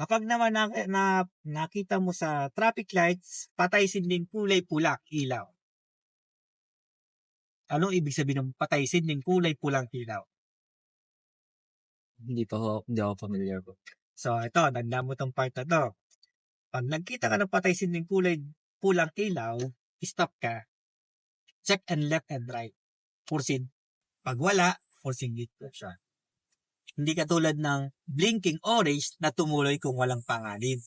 Kapag naman nakita mo sa traffic lights, patay sinding kulay pula ilaw. Anong ibig sabihin ng patay sinding kulay pulang ilaw? Hindi ako familiar po. So, ito, tandaan mo tong part na to. Pag nagkita ka ng patay sinding kulay pulang ilaw, stop ka. Check and left and right. Pursin. Pag wala, pursin dito siya. Hindi katulad ng blinking orange na tumuloy kung walang panganin.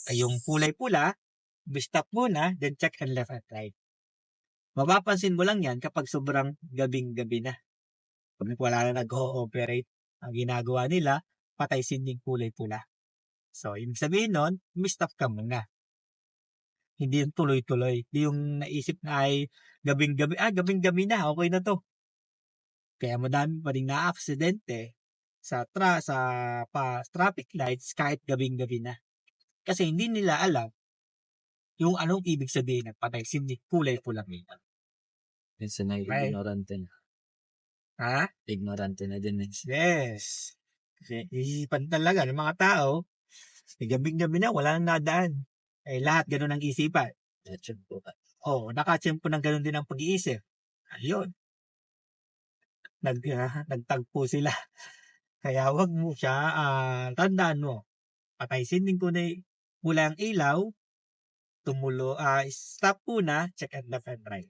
Ay yung kulay pula, stop muna, then check and left and right. Mapapansin mo lang yan kapag sobrang gabing-gabi na. Pag wala na nag-ooperate, ang ginagawa nila, patay sinding kulay pula. So, ibig sabihin nun, stop ka muna. Hindi yung tuloy-tuloy. Hindi yung naisip na ay gabing-gabi, gabing-gabi na, okay na to. Kaya madami pa rin na-aksidente sa traffic lights kahit gabing-gabi na. Kasi hindi nila alam yung anong ibig sabihin ng patay sinding kulay pulang ilaw. Minsan ay Right. ignorante na. Ha? Ignorante na din. Yes. Kasi isipan talaga ng mga tao, gabing-gabi na, wala nang nadaan. Lahat ganun ang isipan. Nakatsyempo ng ganun din ang pag-iisip. Ayun. Nagtagpo sila. Kaya wag mo siya, tandaan mo, patay sinding kulay pulang ilaw, stop muna, check and left and right.